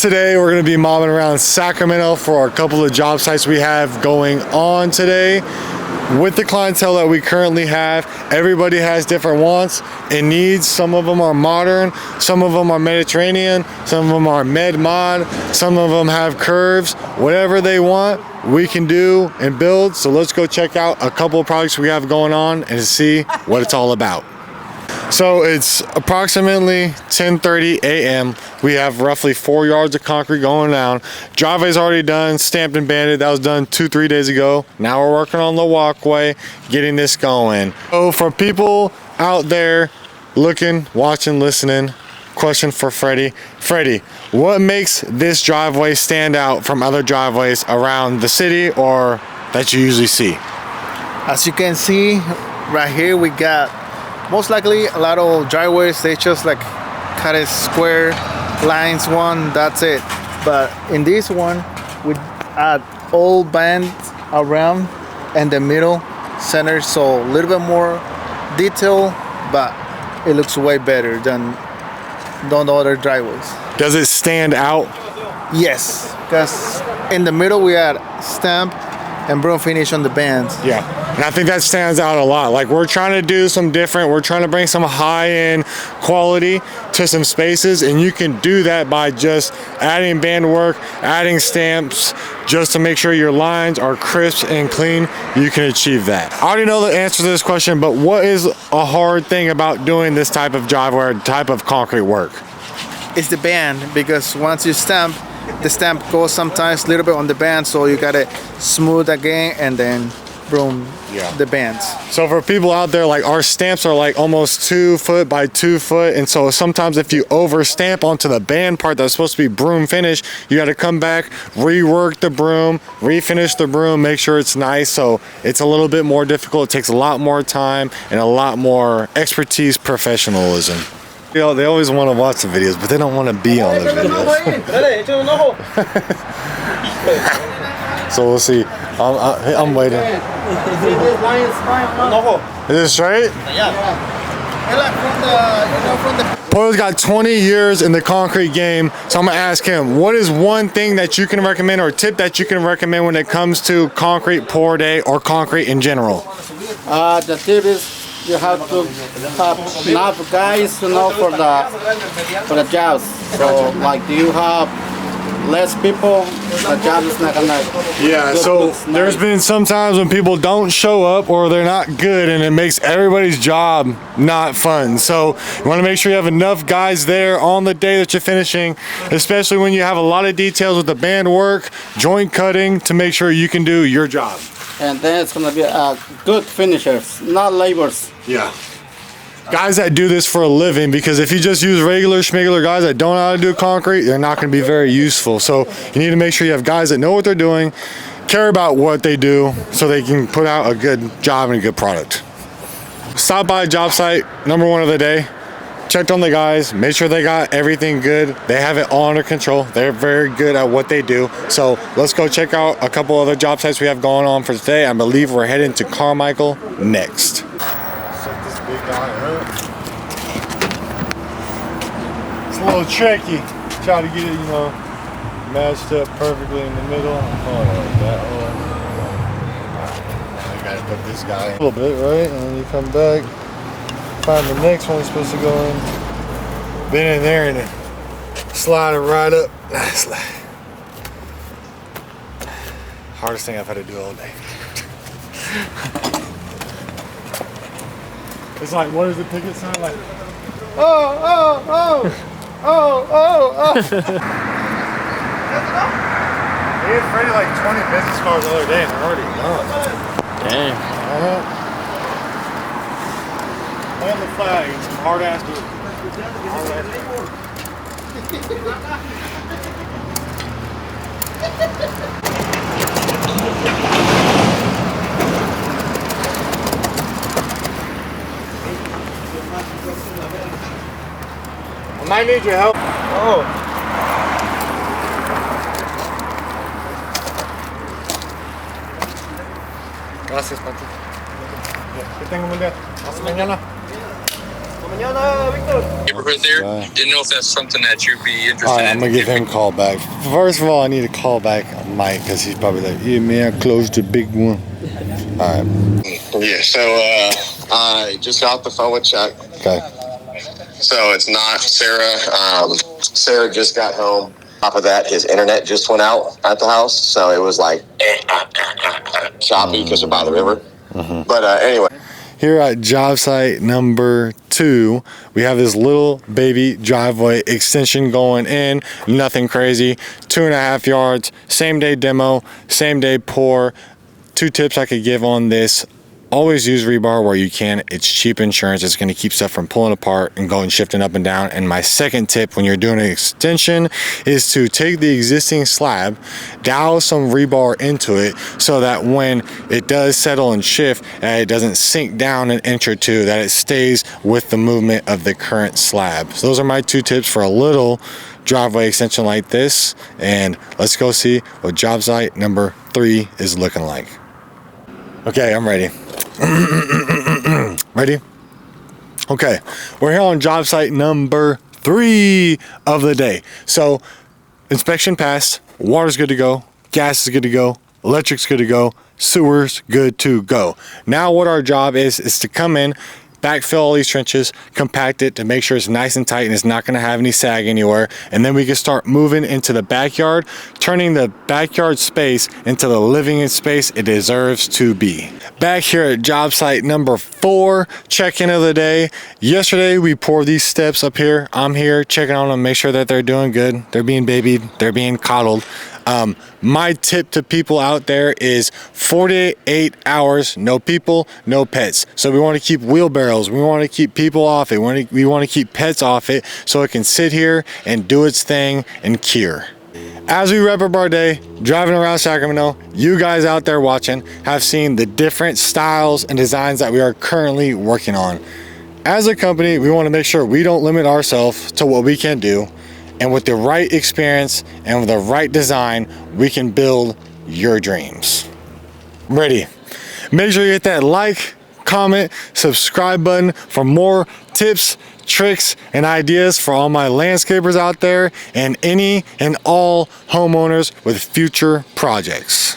today we're going to be mobbing around Sacramento for a couple of job sites we have going on today. With the clientele that we currently have, everybody has different wants and needs. Some of them are modern, some of them are Mediterranean, some of them are med mod, some of them have curves. Whatever they want, we can do and build. So let's go check out a couple of projects we have going on and see what it's all about. So it's approximately 10:30 a.m. We have roughly 4 yards of concrete going down. Driveway's already done, stamped and banded. That was done 2-3 days ago. Now we're working on the walkway, getting this going. So for people out there looking, watching, listening, question for Freddie. Freddie, what makes this driveway stand out from other driveways around the city or that you usually see? As you can see right here, we got most likely a lot of driveways, they just like cut a square lines one, that's it. But in this one, we add all bands around and the middle center, so a little bit more detail, but it looks way better than the other driveways. Does it stand out? Yes, because in the middle we add stamp and broom finish on the bands. Yeah, and I think that stands out a lot. Like, we're trying to do some different, we're trying to bring some high-end quality to some spaces, and you can do that by just adding band work, adding stamps, just to make sure your lines are crisp and clean. You can achieve that. I already know the answer to this question, but what is a hard thing about doing this type of driveway or type of concrete work? It's the band, because once you stamp, the stamp goes sometimes a little bit on the band, so you gotta smooth again and then broom the bands. So for people out there, like, our stamps are like almost 2 foot by 2 foot, and so sometimes if you over stamp onto the band part that's supposed to be broom finish, you got to come back, rework the broom, refinish the broom, make sure it's nice. So it's a little bit more difficult. It takes a lot more time and a lot more expertise, professionalism. You know, they always want to watch the videos, but they don't want to be on the videos. So we'll see. I'm waiting. Is it straight? Poyo's got 20 years in the concrete game, so I'm gonna ask him, what is one thing that you can recommend or tip that you can recommend when it comes to concrete pour day or concrete in general? The tip is you have to have enough guys, you know, for the jobs. So, like, do you have less people? The job is not gonna. Yeah. So there's been some times when people don't show up or they're not good, and it makes everybody's job not fun. So you want to make sure you have enough guys there on the day that you're finishing, especially when you have a lot of details with the band work, joint cutting, to make sure you can do your job. And then it's gonna be good finishers, not laborers. Yeah. Guys that do this for a living, because if you just use regular schmegler guys that don't know how to do concrete, they're not going to be very useful. So you need to make sure you have guys that know what they're doing, care about what they do, so they can put out a good job and a good product. Stop by job site number 1 of the day. Checked on the guys, made sure they got everything good. They have it all under control. They're very good at what they do. So let's go check out a couple other job sites we have going on for today. I believe we're heading to Carmichael next. Set this big guy up. It's a little tricky. Try to get it, you know, matched up perfectly in the middle. Oh, like that. I gotta put this guy in a little bit, right? And then you come back. Find the next one we're supposed to go in. Been in there and then slide it right up. Hardest thing I've had to do all day. It's like, what is the picket sign? Like, oh, oh, oh, oh, oh, oh. They had Freddie like 20 business cards the other day and they're already done. Dang. Plant the flag, it's some hard ass dude. I might need your help. Oh. Gracias, Patrick. Que tenga un buen día. Hasta mañana. Hasta mañana, Víctor. neighborhood there. Didn't know if that's something that you'd be interested All right, in. I'm gonna give him a call back. First of all, I need to call back Mike because he's probably like, yeah, man, I closed the big one. All right. Yeah, so I just got off the phone with Chuck. Okay. So it's not Sarah. Sarah just got home. On top of that, his internet just went out at the house, so it was like choppy because we're by the river. But anyway. Here at job site number 2, we have this little baby driveway extension going in. Nothing crazy. 2.5 yards. Same day demo. Same day pour. 2 tips I could give on this. Always use rebar where you can. It's cheap insurance. It's going to keep stuff from pulling apart and going shifting up and down. And my second tip when you're doing an extension is to take the existing slab, dowel some rebar into it so that when it does settle and shift, it doesn't sink down an inch or two, that it stays with the movement of the current slab. So those are my 2 tips for a little driveway extension like this. And let's go see what job site number 3 is looking like. Okay, I'm ready. Ready? Okay, we're here on job site number 3 of the day. So inspection passed, water's good to go, gas is good to go, electric's good to go, sewer's good to go. Now what our job is to come in, backfill all these trenches, compact it to make sure it's nice and tight and it's not going to have any sag anywhere, and then we can start moving into the backyard, turning the backyard space into the living space it deserves to be. Back here at job site number 4, check-in of the day. Yesterday we poured these steps up here. I'm here checking on them, make sure that they're doing good, they're being babied, they're being coddled. My tip to people out there is 48 hours, no people, no pets. So we want to keep wheelbarrows, we want to keep people off it, we want to keep pets off it so it can sit here and do its thing and cure. As we wrap up our day driving around Sacramento, you guys out there watching have seen the different styles and designs that we are currently working on. As a company, we want to make sure we don't limit ourselves to what we can do. And with the right experience and with the right design, we can build your dreams. Ready? Make sure you hit that like, comment, subscribe button for more tips, tricks, and ideas for all my landscapers out there and any and all homeowners with future projects.